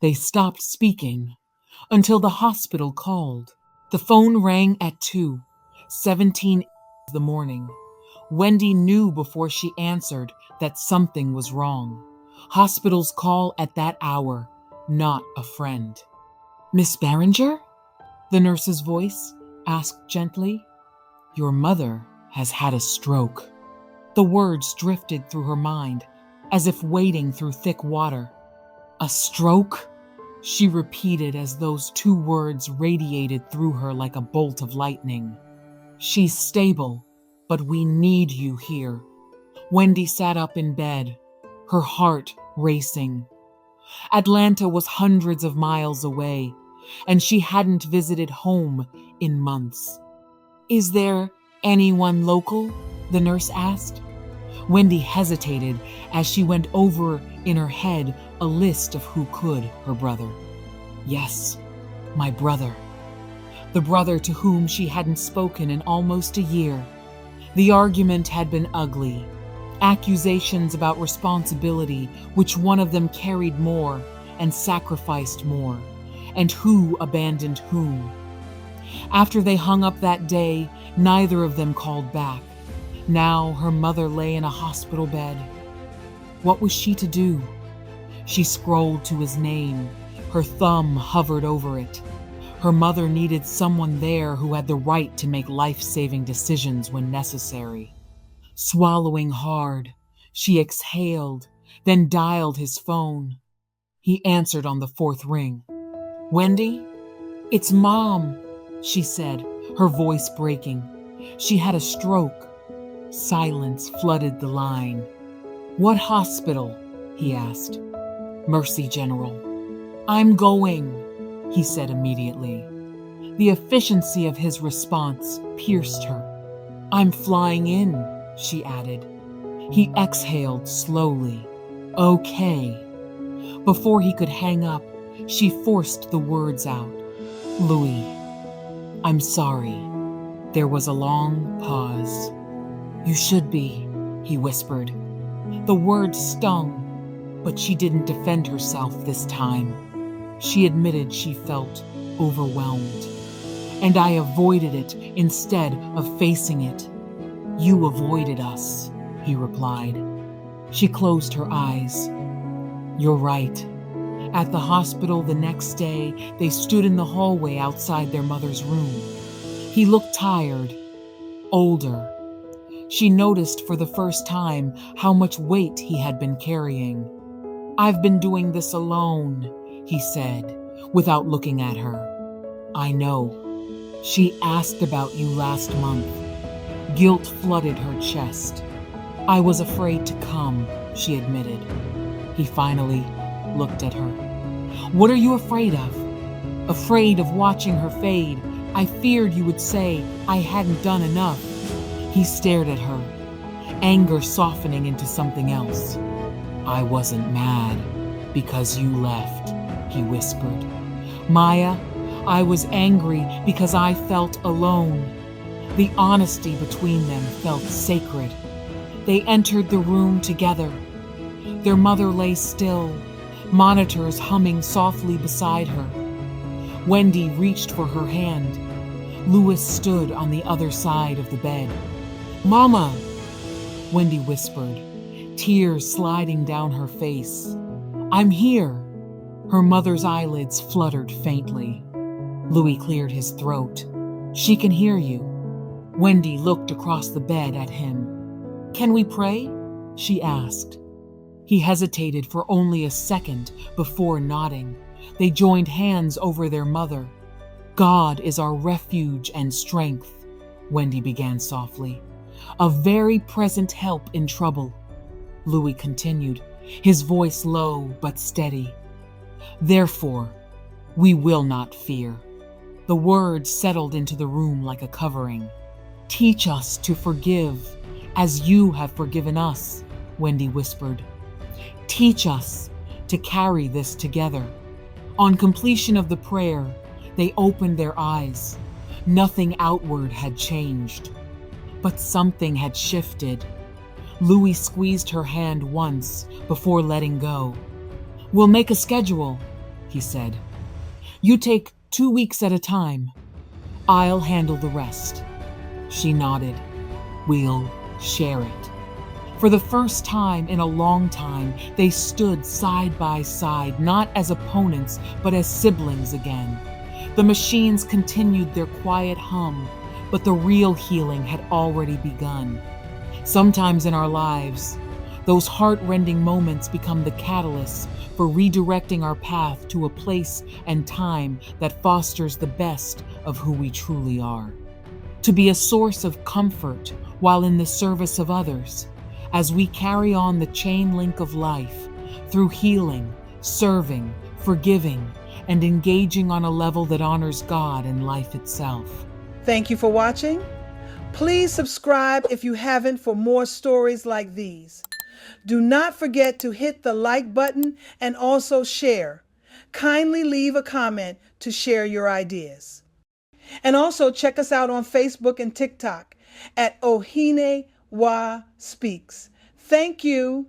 They stopped speaking until the hospital called. The phone rang at 2:17 the morning. Wendy knew before she answered that something was wrong. Hospitals call at that hour, not a friend. "Miss Barringer?" the nurse's voice asked gently. "Your mother has had a stroke." The words drifted through her mind, as if wading through thick water. "A stroke?" she repeated as those two words radiated through her like a bolt of lightning. "She's stable, but we need you here." Wendy sat up in bed, her heart racing. Atlanta was hundreds of miles away, and she hadn't visited home in months. "Is there anyone local?" the nurse asked. Wendy hesitated as she went over in her head a list of who could her brother. Yes, my brother. The brother to whom she hadn't spoken in almost a year. The argument had been ugly. Accusations about responsibility, which one of them carried more and sacrificed more, and who abandoned whom. After they hung up that day, neither of them called back. Now her mother lay in a hospital bed. What was she to do? She scrolled to his name. Her thumb hovered over it. Her mother needed someone there who had the right to make life-saving decisions when necessary. Swallowing hard, she exhaled, then dialed his phone. He answered on the fourth ring. "Wendy? It's Mom," she said, her voice breaking. She had a stroke. Silence flooded the line. "What hospital?" he asked. "Mercy General." "I'm going," he said immediately. The efficiency of his response pierced her. "I'm flying in," she added. He exhaled slowly. "Okay." Before he could hang up, she forced the words out. "Louis, I'm sorry." There was a long pause. "You should be," he whispered. The words stung, but she didn't defend herself this time. She admitted she felt overwhelmed. "And I avoided it instead of facing it." "You avoided us," he replied. She closed her eyes. "You're right." At the hospital the next day, they stood in the hallway outside their mother's room. He looked tired, older. She noticed for the first time how much weight he had been carrying. "I've been doing this alone," he said, without looking at her. "I know. She asked about you last month." Guilt flooded her chest. "I was afraid to come," she admitted. He finally looked at her. "What are you afraid of?" "Afraid of watching her fade. I feared you would say I hadn't done enough." He stared at her, anger softening into something else. "I wasn't mad because you left," he whispered. "Maya, I was angry because I felt alone." The honesty between them felt sacred. They entered the room together. Their mother lay still, monitors humming softly beside her. Wendy reached for her hand. Louis stood on the other side of the bed. "Mama," Wendy whispered, tears sliding down her face. "I'm here." Her mother's eyelids fluttered faintly. Louis cleared his throat. "She can hear you." Wendy looked across the bed at him. "Can we pray?" she asked. He hesitated for only a second before nodding. They joined hands over their mother. "God is our refuge and strength," Wendy began softly. "A very present help in trouble," Louis continued, his voice low but steady. "Therefore, we will not fear." The words settled into the room like a covering. "Teach us to forgive as you have forgiven us," Wendy whispered. "Teach us to carry this together." On completion of the prayer, they opened their eyes. Nothing outward had changed, but something had shifted. Louis squeezed her hand once before letting go. "We'll make a schedule," he said. You take 2 weeks at a time. I'll handle the rest. She nodded. We'll share it. For the first time in a long time, they stood side by side, not as opponents, but as siblings again. The machines continued their quiet hum, but the real healing had already begun. Sometimes in our lives, those heart-rending moments become the catalysts for redirecting our path to a place and time that fosters the best of who we truly are. To be a source of comfort while in the service of others, as we carry on the chain link of life through healing, serving, forgiving, and engaging on a level that honors God and life itself. Thank you for watching. Please subscribe if you haven't for more stories like these. Do not forget to hit the like button and also share. Kindly leave a comment to share your ideas. And also check us out on Facebook and TikTok at Ohenewaa.Speaks. Thank you.